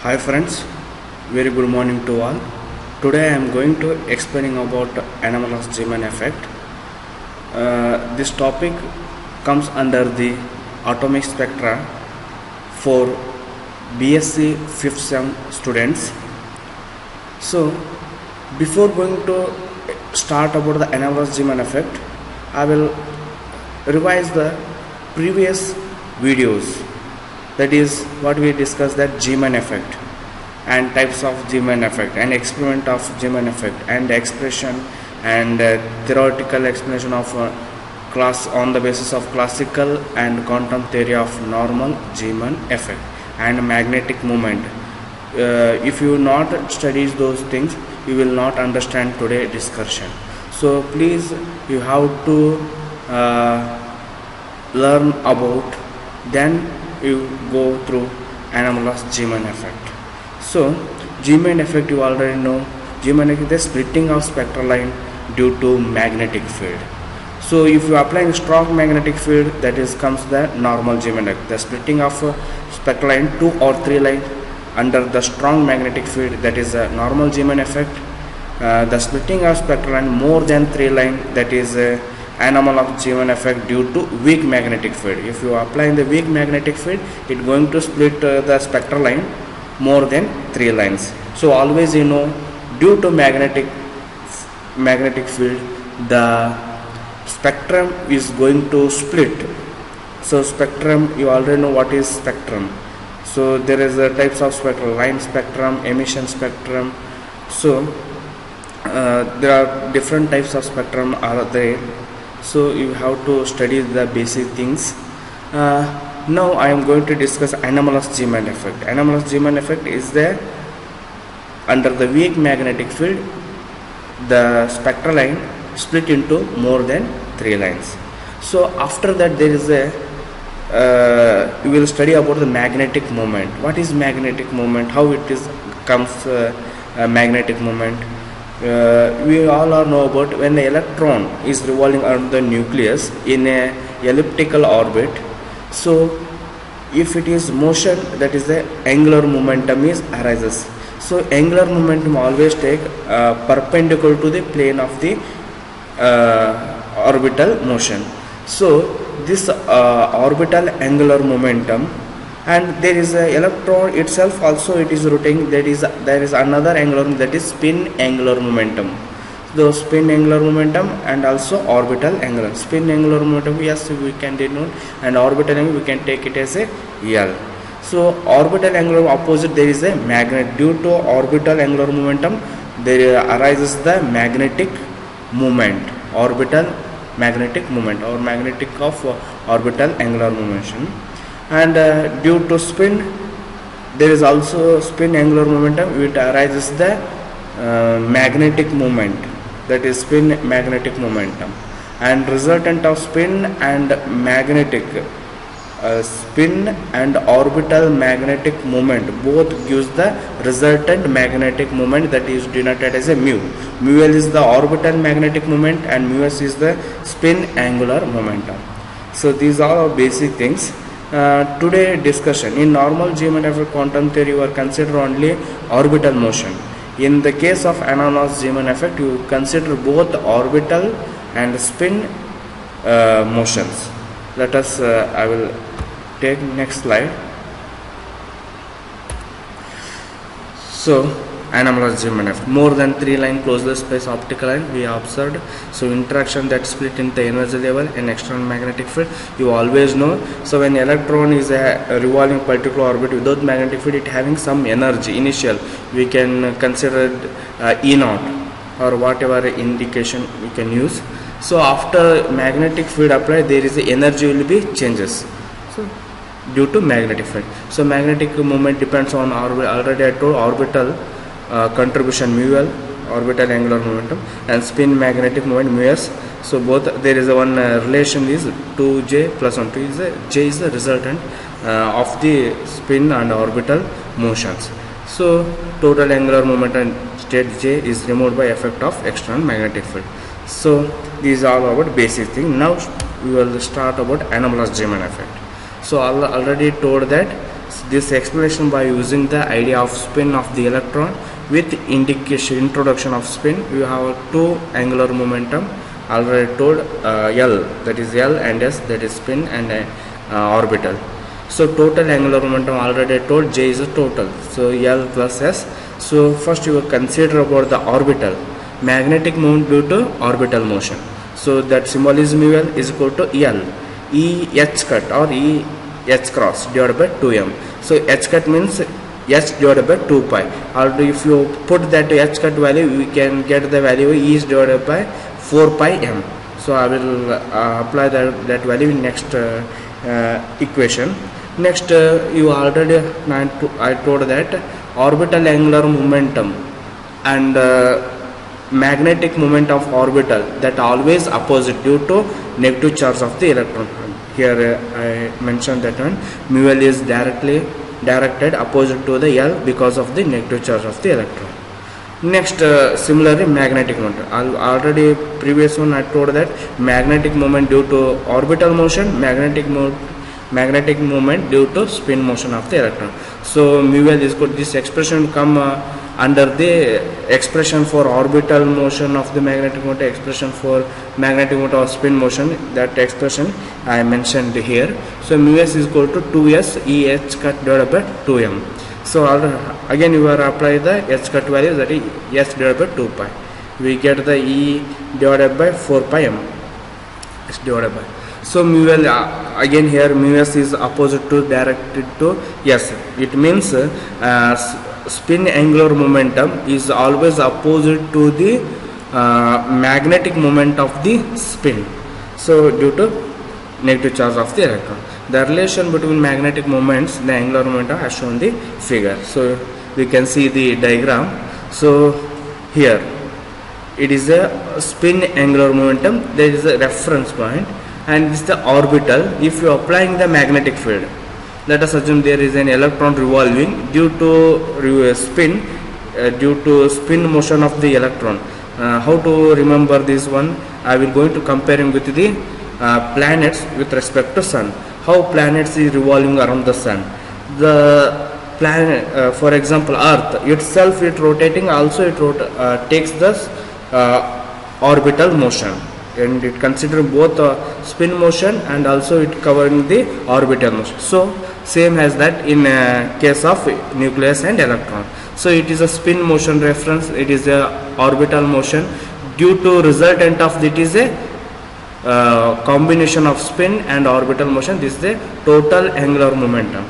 Hi friends, very good morning to all. Today I am going to explaining about anomalous Zeeman effect. This topic comes under the atomic spectra for BSc 5th sem students. So before going to start about the anomalous Zeeman effect, I will revise the previous videos. That is what we discussed, that Zeeman effect and types of Zeeman effect and experiment of Zeeman effect and expression and theoretical explanation of class on the basis of classical and quantum theory of normal Zeeman effect and magnetic moment. If you not studies those things, you will not understand today discussion. So please, you have to learn about, then you go through anomalous Zeeman effect. So Zeeman effect, you already know. Zeeman effect is the splitting of spectral line due to magnetic field. So if you apply a strong magnetic field, that is comes the normal Zeeman effect. The splitting of spectral line 2 or 3 line under the strong magnetic field, that is a normal Zeeman effect. The splitting of spectral line more than 3 line, that is anomalous Zeeman effect due to weak magnetic field. If you apply the weak magnetic field, it going to split the spectral line more than 3 lines. So always due to magnetic field, the spectrum is going to split. So spectrum, you already know what is spectrum. So there is types of spectrum: line spectrum, emission spectrum. So there are different types of spectrum are there. So you have to study the basic things. Now I am going to discuss anomalous Zeeman effect. Anomalous Zeeman effect is there under the weak magnetic field, the spectral line split into more than 3 lines. So after that, there is a you will study about the magnetic moment. What is magnetic moment? How it is comes magnetic moment? We all know about when the electron is revolving around the nucleus in a elliptical orbit. So if it is motion, that is the angular momentum is arises. So angular momentum always take perpendicular to the plane of the orbital motion. So this orbital angular momentum, and there is a electron itself also, it is rotating. There is another angular, that is spin angular momentum. The spin angular momentum and also orbital angular. Spin angular momentum, yes, we can denote, and orbital angular we can take it as a L. So orbital angular opposite, there is a magnet. Due to orbital angular momentum, there arises the magnetic moment, orbital magnetic moment, or magnetic of orbital angular momentum. And due to spin, there is also spin angular momentum, it arises the magnetic moment, that is spin magnetic momentum. And resultant of spin and magnetic spin and orbital magnetic moment both gives the resultant magnetic moment, that is denoted as a mu. Mu L is the orbital magnetic moment and mu S is the spin angular momentum. So these are our basic things. Today discussion in normal Zeeman effect quantum theory, you are consider only orbital motion. In the case of anomalous Zeeman effect, you consider both orbital and spin motions. Let us I will take next slide. So anomalous Zeeman effect, more than 3 line closed space optical line we observed. So interaction that split in the energy level and external magnetic field, you always know. So when electron is revolving particular orbit without magnetic field, it having some energy initial, we can consider E naught or whatever indication we can use. So after magnetic field applied, there is the energy will be changes, so due to magnetic field. So magnetic moment depends on already I told orbital contribution mu L, orbital angular momentum, and spin magnetic moment mu S. So both there is a one relation is 2J plus 1. J is the resultant of the spin and orbital motions. So total angular momentum state J is removed by effect of external magnetic field. So these are about basic thing. Now we will start about anomalous Zeeman effect. So I already told that this explanation by using the idea of spin of the electron with introduction of spin. You have two angular momentum already told, L, that is L, and S, that is spin, and orbital. So total angular momentum already told, J is a total, so L plus S. So first you will consider about the orbital, magnetic moment due to orbital motion. So that symbolism L is equal to L, E H cut or E H cross divided by 2m. So H cut means H divided by 2 pi. Although if you put that H cut value, we can get the value E is divided by 4 pi m. So I will apply that value in next equation. Next, you already I told that orbital angular momentum and magnetic moment of orbital that always opposite due to negative charge of the electron. Here I mentioned that one, mu L is directed opposite to the L because of the negative charge of the electron. Next, similarly magnetic moment. Already previous one I told that magnetic moment due to orbital motion, magnetic moment due to spin motion of the electron. So mu L is good. This expression come under the expression for orbital motion of the magnetic moment, expression for magnetic moment of spin motion. That expression I mentioned here. So mu S is equal to 2s E H cut divided by 2m. So again you are apply the H cut value, that is S divided by 2 pi. We get the E divided by 4 pi m. S divided by. So mu L again here mu S is opposite to directed to S. It means spin angular momentum is always opposite to the magnetic moment of the spin. So due to negative charge of the electron. The relation between magnetic moments, the angular momentum, as shown the figure. So we can see the diagram. So here it is a spin angular momentum. There is a reference point, and this is the orbital. If you are applying the magnetic field, let us assume there is an electron revolving due to spin motion of the electron. How to remember this one? I will going to comparing with the planets with respect to sun. How planets is revolving around the sun. The planet, for example, Earth itself is rotating. Also, it takes the orbital motion, and it considers both spin motion and also it covering the orbital motion. So same as that in case of nucleus and electron. So it is a spin motion reference. It is a orbital motion. Due to resultant of it is a combination of spin and orbital motion. This is the total angular momentum.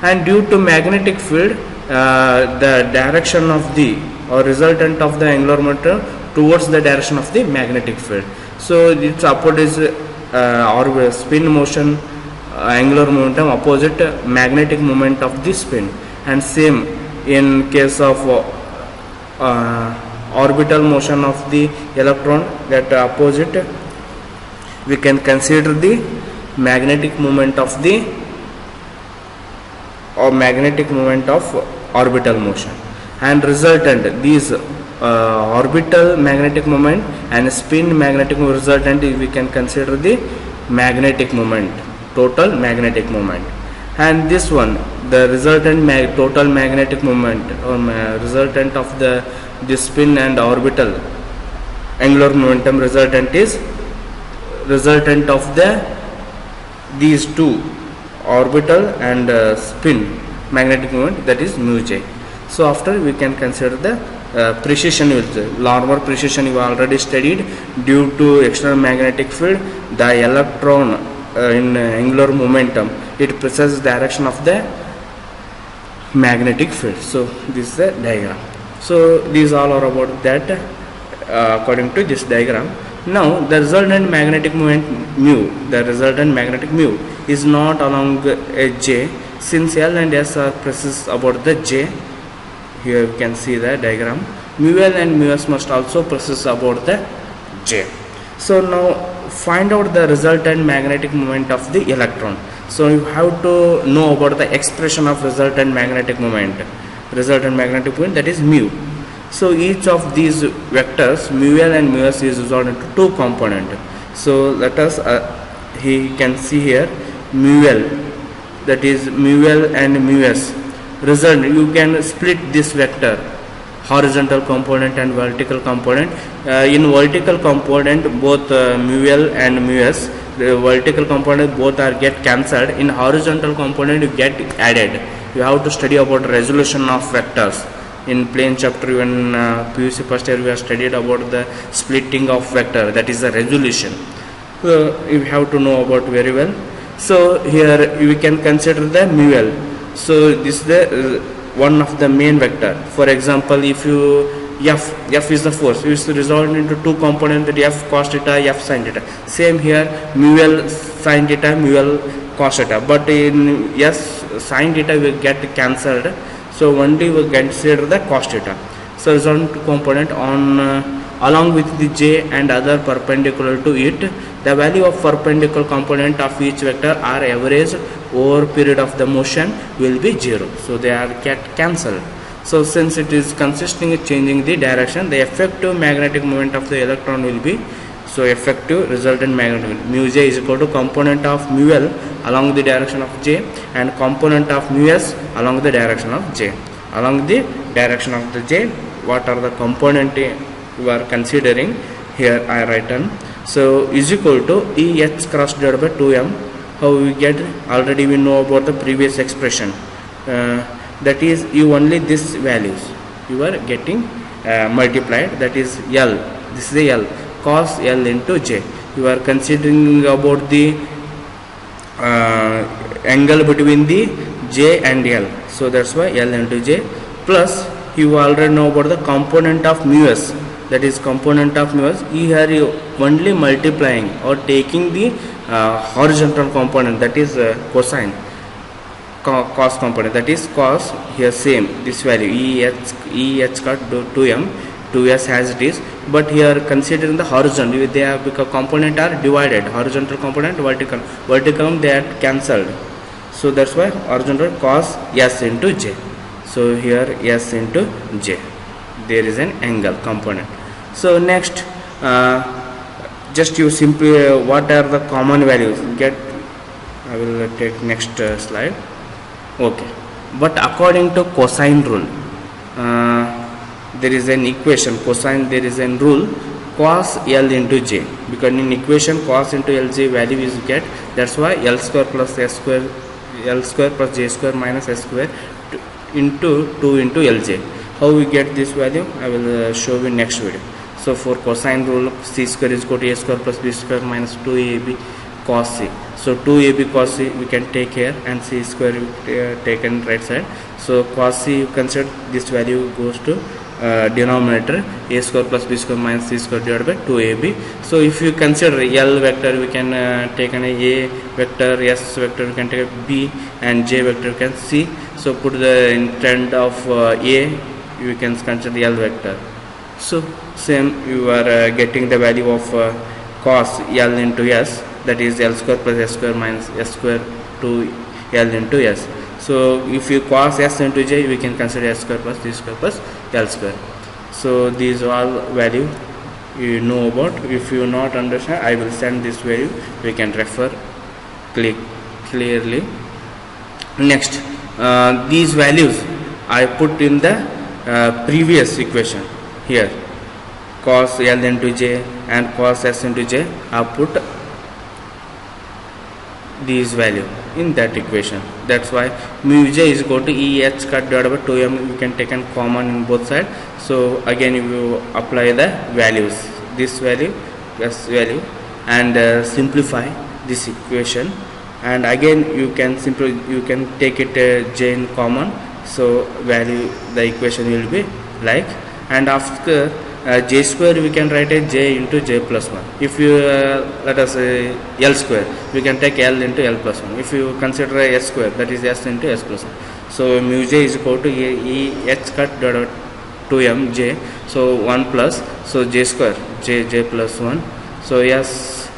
And due to magnetic field, the direction of the or resultant of the angular momentum towards the direction of the magnetic field. So its opposite is spin motion, angular momentum opposite magnetic moment of the spin. And same in case of orbital motion of the electron, that opposite we can consider the magnetic moment of the orbital motion, and resultant these orbital magnetic moment and spin magnetic resultant, we can consider the magnetic moment, total magnetic moment. And this one, the resultant total magnetic moment or resultant of the spin and orbital angular momentum resultant is resultant of these two, orbital and spin magnetic moment, that is mu J. So after we can consider the precision with normal precision you already studied. Due to external magnetic field, the electron in angular momentum, it precedes direction of the magnetic field. So this is the diagram. So these all are about that according to this diagram. Now the resultant magnetic moment mu, is not along a J, since L and S are precise about the J. Here you can see the diagram. Mu L and mu S must also precise about the J. So now find out the resultant magnetic moment of the electron. So you have to know about the expression of resultant magnetic moment. Resultant magnetic moment, that is mu. So each of these vectors mu L and mu S is resolved into two components. So let us he can see here mu L that is mu L and mu S. Result, you can split this vector, horizontal component and vertical component. In vertical component, both mu L and mu S, the vertical component both are get cancelled. In horizontal component, you get added. You have to study about resolution of vectors. In plane chapter in PUC first year, we have studied about the splitting of vector, that is the resolution. You have to know about very well. So here we can consider the mu L. So this is the one of the main vector. For example, if you f is the force, it is resolved into two components, that f cos theta, f sin theta. Same here, mu L sin theta, mu L cos theta. But in yes sin theta will get cancelled. So only we consider the cos theta. So result component on along with the j and other perpendicular to it, the value of perpendicular component of each vector are average over period of the motion will be 0. So they are get cancelled. So since it is consisting of changing the direction, the effective magnetic moment of the electron will be, so effective resultant magnetic moment, mu j is equal to component of mu L along the direction of j and component of mu S along the direction of j. Along the direction of the j, what are the component you are considering here I written. So is equal to E h cross divided by 2m. How we get? Already we know about the previous expression. That is, you only this values you are getting multiplied, that is L. This is the L, cos L into j. You are considering about the angle between the j and L. So that's why L into j, plus you already know about the component of mu S, that is component of mu S. Here you only multiplying or taking the horizontal component, that is cosine cos component, that is cos. Here same this value E h cut 2m 2s as it is, but here considering the horizontal, they have because component are divided, horizontal component, vertical they are cancelled. So that's why horizontal cos s into j. So here s into j, there is an angle component. So next just you simply what are the common values get. I will take next slide. Okay, but according to cosine rule, there is an equation cosine, there is a rule cos L into j, because in equation cos into Lj value is get, that's why L square plus s square, L square plus j square minus s square into 2 into Lj. How we get this value I will show you next video. So for cosine rule, c square is equal to a square plus b square minus 2ab cos c. So 2ab cos c we can take here, and c square taken right side. So cos c you consider this value goes to denominator, a square plus b square minus c square divided by 2ab. So if you consider L vector, we can take an a vector, s vector we can take a b, and j vector we can c. So put the intent of a, you can consider L vector. So same you are getting the value of cos L into s, that is L square plus s square minus s square to L into s. So if you cos s into j, we can consider s square plus d square plus L square. So these are all value you know about. If you not understand, I will send this value, we can refer clearly. Next, these values I put in the previous equation here, cos L into j and cos s into j. I put these value in that equation. That's why mu j is equal to E h cut divided by 2m. You can take a common in both sides. So again you apply the values, this value plus value, and simplify this equation. And again you can take it j in common. So value the equation will be like, and after j square we can write a j into j plus 1. If you let us say L square, we can take L into L plus 1. If you consider a s square, that is s into s plus 1. So mu j is equal to E h cut divided 2m j. So 1 plus, so j square j plus 1. So s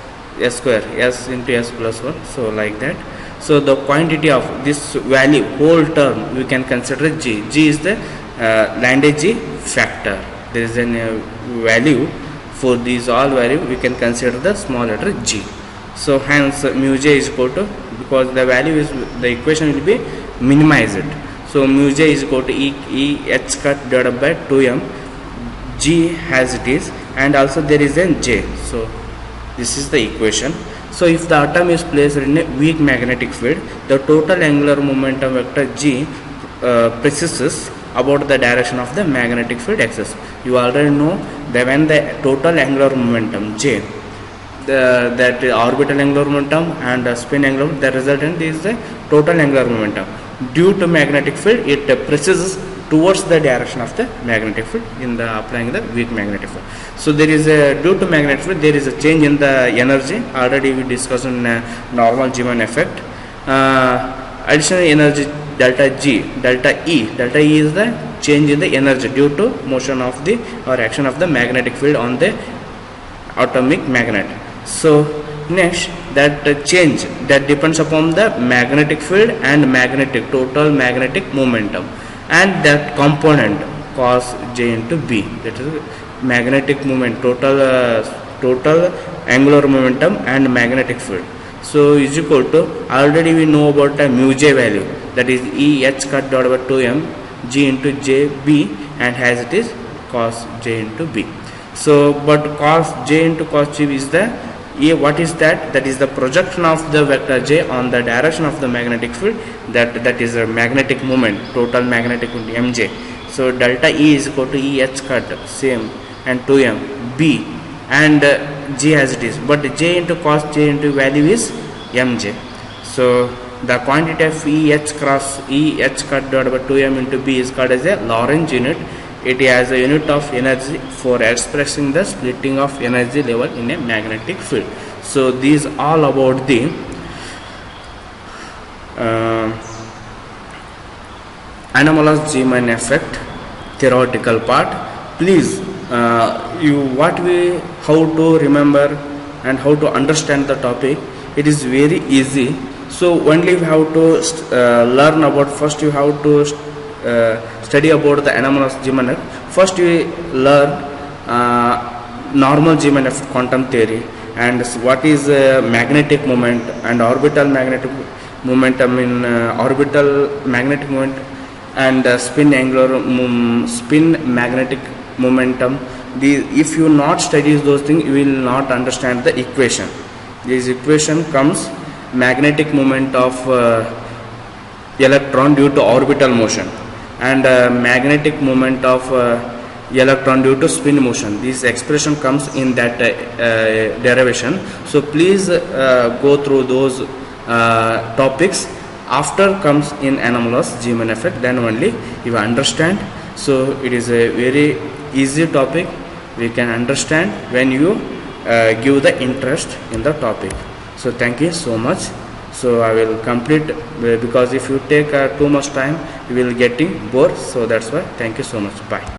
square s into s plus 1. So like that. So the quantity of this value whole term we can consider g. G is the Landé factor. There is a value for these all value, we can consider the small letter g. So hence mu j is equal to because the value is, the equation will be minimized. So mu j is equal to e h cut divided by 2m g as it is, and also there is a j. So this is the equation. So if the atom is placed in a weak magnetic field, the total angular momentum vector g precedes about the direction of the magnetic field axis. You already know that when the total angular momentum j, that orbital angular momentum and spin angular, the resultant is the total angular momentum. Due to magnetic field, it precedes towards the direction of the magnetic field in the applying the weak magnetic field. So there is a, due to magnetic field, there is a change in the energy. Already we discussed in normal Zeeman effect. Additional energy delta G, delta E is the change in the energy due to motion of the or action of the magnetic field on the atomic magnet. So next, that change that depends upon the magnetic field and magnetic total magnetic momentum, and that component cos j into b, that is magnetic moment, total angular momentum and magnetic field. So is equal to, already we know about the mu j value, that is e h cut divided by 2m g into j b, and as it is cos j into b. So but cos j into cos j is the what is that? That is the projection of the vector j on the direction of the magnetic field, that is a magnetic moment, total magnetic moment mj. So delta E is equal to E h cut, same, and 2m b, and j as it is, but j into cos j into value is mj. So the quantity of E h cut divided by 2m into b is called as a Lorentz unit. It has a unit of energy for expressing the splitting of energy level in a magnetic field. So these all about the anomalous Zeeman effect theoretical part. Please how to remember and how to understand the topic, it is very easy. So only you have to learn about, first you have to study about the anomalous Zeeman effect. First you learn normal Zeeman effect quantum theory, and what is magnetic moment and orbital magnetic momentum in orbital magnetic moment, and spin magnetic momentum. If you not study those things, you will not understand the equation. This equation comes magnetic moment of electron due to orbital motion, and magnetic moment of electron due to spin motion. This expression comes in that derivation. So please go through those topics. After comes in anomalous Zeeman effect, then only you understand. So it is a very easy topic, we can understand when you give the interest in the topic. So thank you so much. So I will complete, because if you take too much time you will getting bored. So that's why, thank you so much, bye.